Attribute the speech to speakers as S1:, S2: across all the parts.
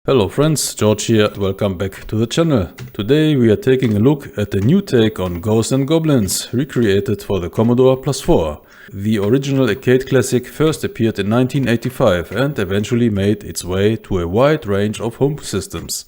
S1: Hello friends, George here, welcome back to the channel. Today we are taking a look at a new take on Ghosts and Goblins, recreated for the Commodore Plus 4. The original arcade classic first appeared in 1985 and eventually made its way to a wide range of home systems.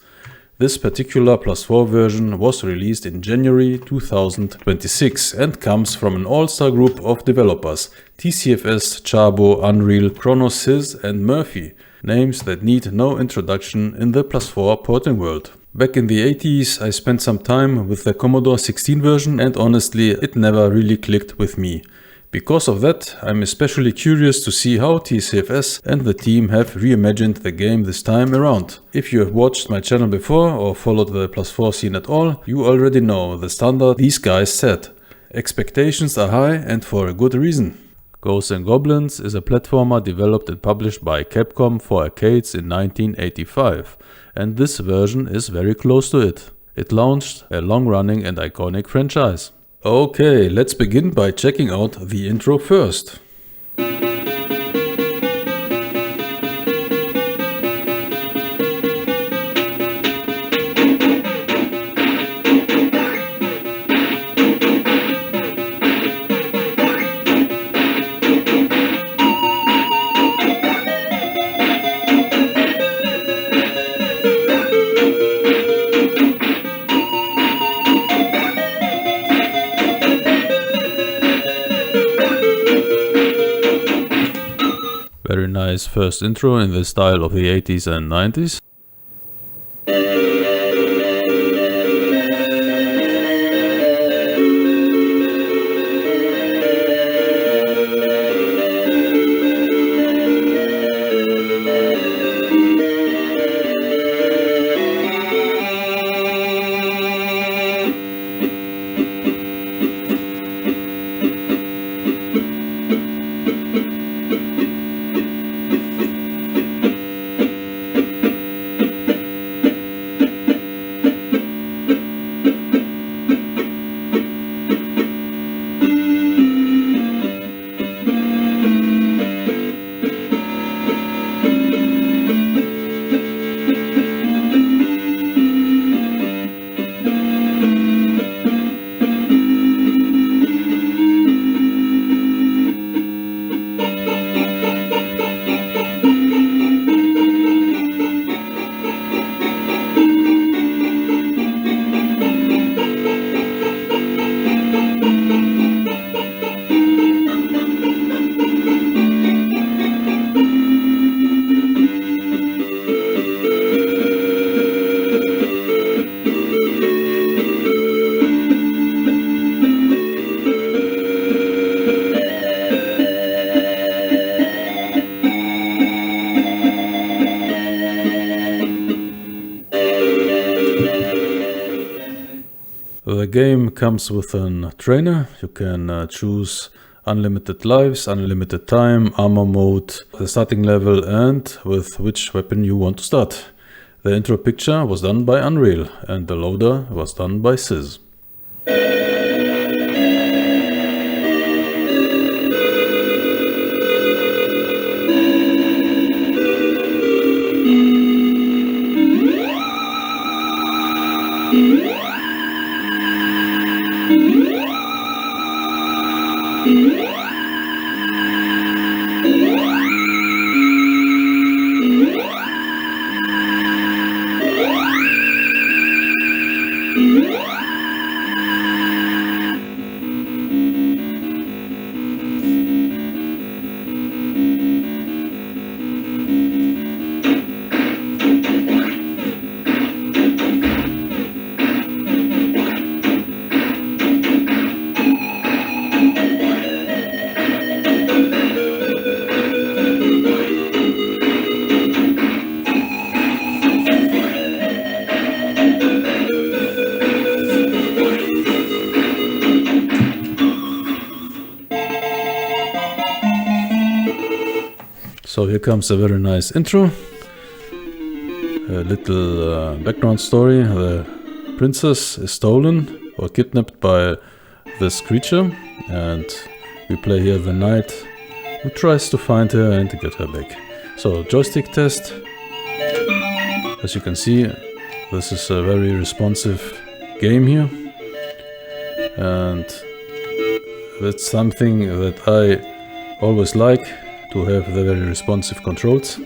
S1: This particular Plus 4 version was released in January 2026 and comes from an all-star group of developers: TCFS, Csabo, Unreal, Chronos, and Murphy. Names that need no introduction in the Plus 4 porting world. Back in the 80s I spent some time with the Commodore 16 version and honestly it never really clicked with me. Because of that, I'm especially curious to see how TCFS and the team have reimagined the game this time around. If you have watched my channel before or followed the Plus 4 scene at all, you already know the standard these guys set. Expectations are high and for a good reason. Ghosts and Goblins is a platformer developed and published by Capcom for arcades in 1985, and this version is very close to it. It launched a long-running and iconic franchise. Okay, let's begin by checking out the intro first. Very nice first intro in the style of the 80s and 90s. The game comes with a trainer. You can choose unlimited lives, unlimited time, armor mode, the starting level and with which weapon you want to start. The intro picture was done by Unreal and the loader was done by Cis. So here comes a very nice intro. A little background story. The princess is stolen or kidnapped by this creature, and we play here the knight who tries to find her and to get her back. So joystick test. As you can see, this is a very responsive game here, and that's something that I always like, to have the very responsive controls.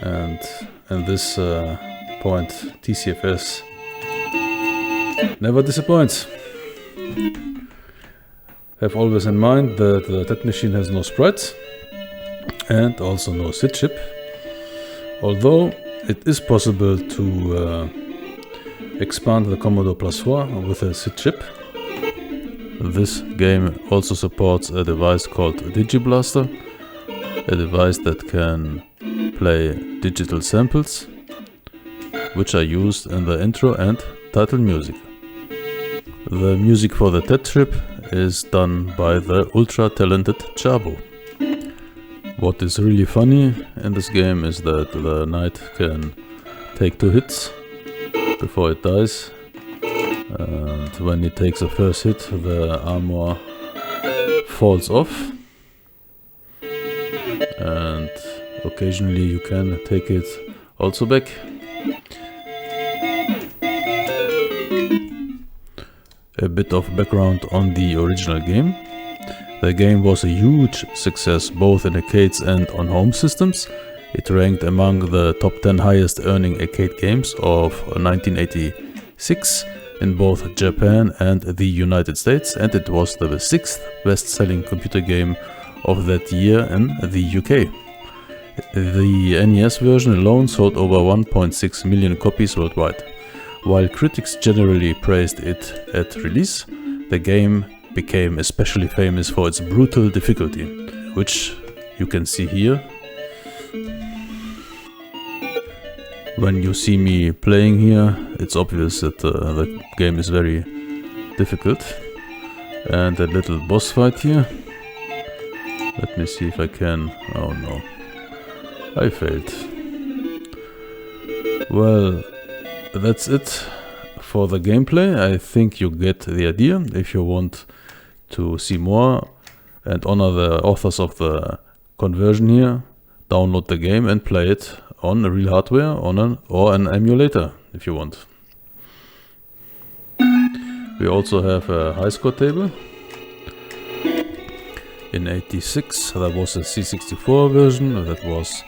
S1: And in this point, TCFS never disappoints. Have always in mind that that machine has no sprites and also no SID chip, although it is possible to expand the Commodore Plus 4 with a SID chip. This game also supports a device called DigiBlaster, a device that can play digital samples, which are used in the intro and title music. The music for the TED trip is done by the ultra-talented Csabo. What is really funny in this game is that the knight can take 2 hits before it dies, and when it takes the first hit, the armor falls off, and occasionally you can take it also back. A bit of background on the original game. The game was a huge success both in arcades and on home systems. It ranked among the top 10 highest earning arcade games of 1986 in both Japan and the United States, and it was the 6th best selling computer game of that year in the UK. The NES version alone sold over 1.6 million copies worldwide. While critics generally praised it at release, the game became especially famous for its brutal difficulty, which you can see here. When you see me playing here, it's obvious that the game is very difficult. And a little boss fight here. Let me see if I can... oh no, I failed. Well, that's it for the gameplay. I think you get the idea. If you want to see more and honor the authors of the conversion here, download the game and play it on real hardware or an emulator if you want. We also have a high score table. In '86 there was a C64 version that was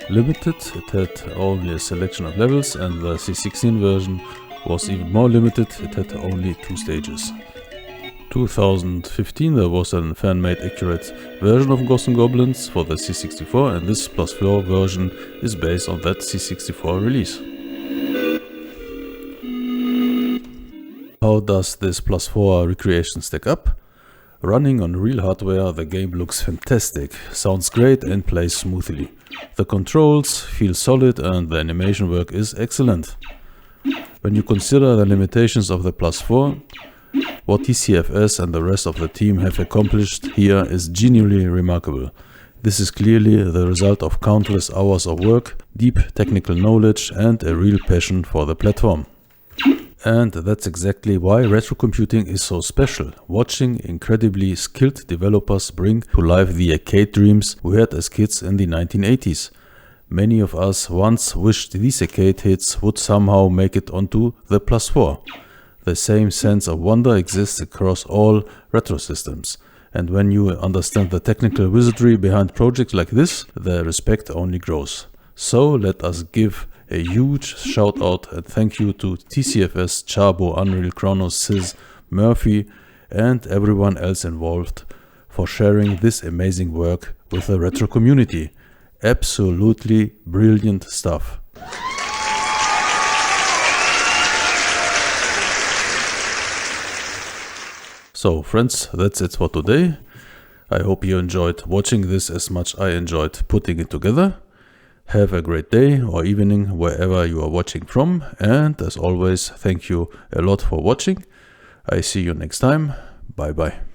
S1: limited. It had only a selection of levels, and the C16 version was even more limited. It had only 2 stages. 2015 there was a fan-made accurate version of GhostsNGoblins for the C64, and this +4 version is based on that C64 release. How does this +4 recreation stack up? Running on real hardware, the game looks fantastic, sounds great and plays smoothly. The controls feel solid and the animation work is excellent. When you consider the limitations of the +4, what TCFS and the rest of the team have accomplished here is genuinely remarkable. This is clearly the result of countless hours of work, deep technical knowledge and a real passion for the platform. And that's exactly why retrocomputing is so special. Watching incredibly skilled developers bring to life the arcade dreams we had as kids in the 1980s. Many of us once wished these arcade hits would somehow make it onto the +4. The same sense of wonder exists across all retro systems. And when you understand the technical wizardry behind projects like this, the respect only grows. So let us give a huge shout out and thank you to TCFS, Csabo, Unreal, Chronos, Sis, Murphy and everyone else involved for sharing this amazing work with the retro community. Absolutely brilliant stuff. So friends, that's it for today. I hope you enjoyed watching this as much as I enjoyed putting it together. Have a great day or evening wherever you are watching from, and as always, thank you a lot for watching. I see you next time. Bye bye.